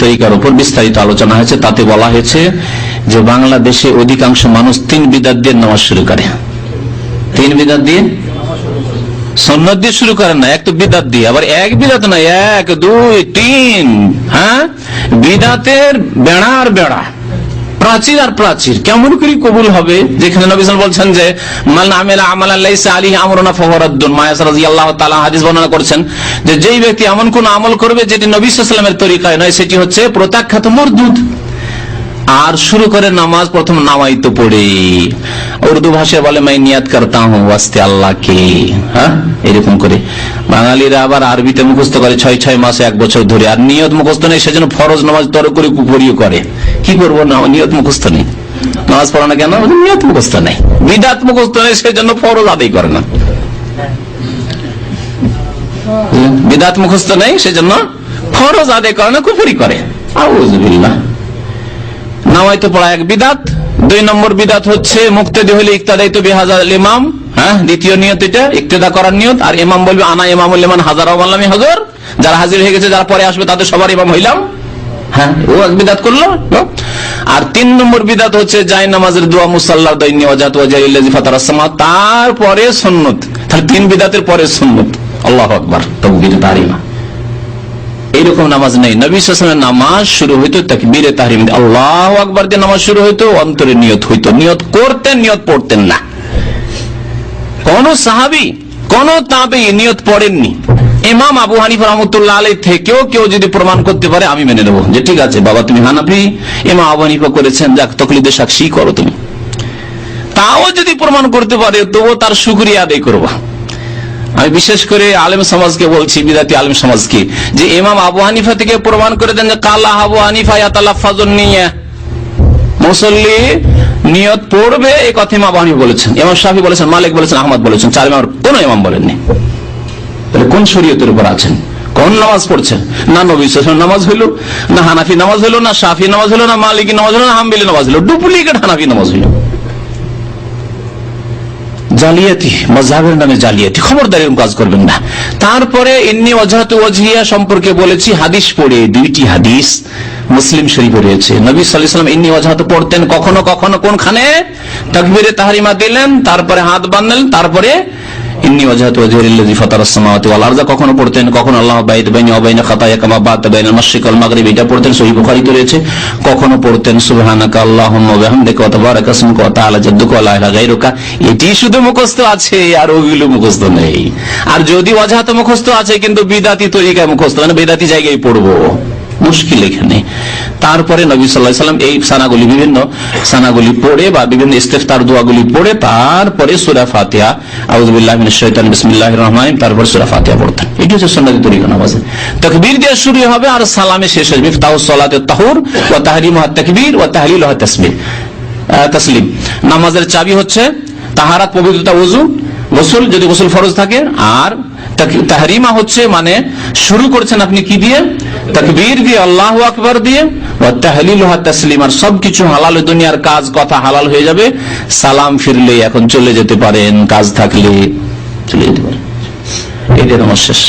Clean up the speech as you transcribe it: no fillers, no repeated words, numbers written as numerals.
তরিকার উপর বিস্তারিত আলোচনা হয়েছে। তাতে বলা হয়েছে যে বাংলাদেশে অধিকাংশ মানুষ 3 বিদআত দিয়ে নামাজ শুরু করে। 3 বিদআত দিয়ে, সুন্নাত দিয়ে শুরু করেন না, এক তো বিদআত দিয়ে, আবার এক বিদআত না, 1 2 3, হ্যাঁ, বিদআতের বেড়া আর বেড়া, প্রাচীর আর প্রাচীর। কেমন করে কবুল হবে? যেখানে নবী সাল্লাল্লাহু আলাইহি ওয়াসাল্লাম বলছেন যে মান আমিলা আমালান লাইসা আলাইহি আমরুনা ফাহুয়া রাদ্দুন, মায়াস রাদিয়াল্লাহু তাআলা হাদিস বর্ণনা করেছেন যে যেই ব্যক্তি এমন কোন আমল করবে যেটি নবী সাল্লাল্লাহু আলাইহি ওয়াসাল্লামের তরিকায় নয়, সেটি হচ্ছে প্রত্যাখ্যাত মরদুদ। আর শুরু করে নামাজ প্রথম নামাইতো পড়ে, উর্দু ভাষায় বলে মাই নিয়াত করতা হুঁ ওয়াস্তে আল্লাহ কে, হ্যাঁ, এরকম করে। বাঙালিরা আবার আরবিতে মুখস্থ করে 6 মাসে 1 বছর ধরে, আর নিয়ত মুখস্থ নেই, সেজন্য ফরজ নামাজ তর করে কুপুরিও করে। কি করবো না, নিয়ত মুখস্থ নেই, নামাজ পড়ে না কেন? নিয়ত মুখস্থ নেই, বিদআত মুখস্থ নেই, সেজন্য ফরজ আদায় করে না। বিদআত মুখস্থ নেই, সেজন্য ফরজ আদায় করে না, কুপুরি করে। আউযুবিল্লাহ। নামাইতে পড়া এক বিদআত। 2 নম্বর বিদআত হচ্ছে মুক্তাদি হইলে ইক্তাদাইতু বিহাযাল ইমাম, হ্যাঁ, দ্বিতীয় নিয়ত এটা ইক্তেদা করার নিয়ত। আর ইমাম বলবে আনা ইমামুল লিমান হাজারা ওয়া লাম ইয়াহজুর, যারা হাজির হয়ে গেছে, যারা পরে আসবে তাদের সবার ইমাম হইলাম, হ্যাঁ, ও এক বিদআত করলো। আর 3 নম্বর বিদআত হচ্ছে জায় নামাজের দোয়া মুসাল্লার দাইনি ওয়াজাত ওয়াজাইল্লাযী ফাতারাস সামা, তারপরে সুন্নাত। তাহলে 3 বিদআতের পরে সুন্নাত। আল্লাহু আকবার, তাকবীরে তাহরিমা। এইরকম নামাজ নেই। নবী সাল্লাল্লাহু আলাইহি ওয়াসাল্লামের নামাজ শুরু হইতো তাকবীরে তাহরিম, আল্লাহু আকবার দিয়ে নামাজ শুরু হইতো, অন্তরে নিয়ত হইতো, নিয়ত করতেন, নিয়ত পড়তেন না। কোন সাহাবী, কোন তাবেঈ নিয়ত পড়েননি। ইমাম আবু হানিফা রাহমাতুল্লাহ আলাইহি থেকেও কেউ যদি প্রমাণ করতে পারে, আমি মেনে নেব যে ঠিক আছে বাবা, তুমি হানাফি, ইমাম আবু হানিফা করেছেন, যাক তাকলিদে সাক্ষী করো তুমি। তাও যদি প্রমাণ করতে পারে, তবু তার শুকরিয়া আদায় করবা। আমি বিশেষ করে আলেম সমাজকে বলছি, বিদাতি আলেম সমাজকে, যে ইমাম আবু হানিফা থেকে প্রমাণ করে দেন যে কালা আবু হানিফা ইয়াতালাফাজুন নিয়া, মুসল্লি নিয়ত পড়বে, এই কথা ইমাম আবু হানিফা বলেছেন, ইমাম শাফি বলেছেন, মালিক বলেছেন, আহমদ বলেছেন, 4 ইমাম, কোন ইমাম বলেননি। তাহলে কোন শরীয়তের উপর আছেন? কোন নামাজ পড়ছেন? না নবী সাল্লাল্লাহু আলাইহি ওয়াসাল্লাম নামাজ হইলো, না হানাফি নামাজ হইলো, না শাফি নামাজ হইলো, না মালিকি নামাজ হইলো, না হাম্বলি নামাজ হইলো, ডুপ্লিকেট হানাফি নামাজ হইলো। জালিয়াতি, মাযহাবের নামে জালিয়াতি, খবরদার এরকম কাজ করবেন না। তারপরে ইন্নী ওয়াজহাতু ওয়াজহিয়া সম্পর্কে বলেছি, হাদিস পড়ে, 2টি হাদিস মুসলিম শরীফে রয়েছে। নবী সাল্লাল্লাহু আলাইহি ওয়াসাল্লাম ইন্নী ওয়াজহাতু পড়তেন কখনো কখনো, কোনখানে? তাকবীরে তাহরিমা দিলেন, তারপরে হাত বাঁধলেন, তারপরে ইন্নী ওয়াজহাতু ওয়াজহিয়া লিল্লাযী ফাতারাস সামাওয়াতি ওয়াল আরদা কখনো পড়তেন, কখনো আল্লাহু বাইত বাইনি ওয়া বাইনা খাতায়া কামা বা'তা বাইনাল মাশরিক ওয়াল মাগরিব, এটা পড়তেন, সহিহ বুখারীতে রয়েছে। কখনো পড়তেন সুবহানাকা আল্লাহুম্মা ওয়া বিহামদিকা ওয়া তাবারাকা ইসমুকা ওয়া তাআলা জাদ্দুকা ওয়া লা ইলাহা গায়রুকা। এটি শুধু মুখস্থ আছে, আর ওগুলো মুখস্থ নেই। আর যদি ওয়াজহাত মুখস্থ আছে কিন্তু বিদআতি তরিকায় মুখস্থ, মানে বিদআতি জায়গায় পড়বো, মুশকিল এখানে। তারপরে নবী সাল্লাল্লাহু আলাইহি ওয়াসাল্লাম এই সানাগুলি, বিভিন্ন সানাগুলি পড়ে বা বিভিন্ন ইস্তেফতার দোয়াগুলি পড়ে, তারপরে সূরা ফাতিহা, আউযু বিল্লাহি মিনাশ শাইতানির বিসমিল্লাহির রহমানির রহিম, তারপর সূরা ফাতিহা পড়তেন। এটি হচ্ছে সুন্নতি তরিকা নামাজে। তাকবীর দিয়ে শুরু হবে আর সালামে শেষ হবে। মিফতাহুস সালাতিত তাহুর ওয়া তাহরিমুহাত তাকবীর ওয়া তাহলিলুহাত তাসলিম। নামাজের চাবি হচ্ছে তাহারাত, পবিত্রতা, ওযু, গোসল যদি গোসল ফরজ থাকে। আর তাহরিমা হচ্ছে মানে শুরু করছেন আপনি কি দিয়ে? তাকবীর দিয়ে, আল্লাহু আকবার দিয়ে, ওয়া তাহলিলুহাত তাসলিম। আর সবকিছু হালাল, দুনিয়ার কাজ কথা হালাল হয়ে যাবে। সালাম ফিরলে এখন চলে যেতে পারেন, কাজ থাকলে চলে যেতে পারেন। এই দিয়ে নামাজ শেষ।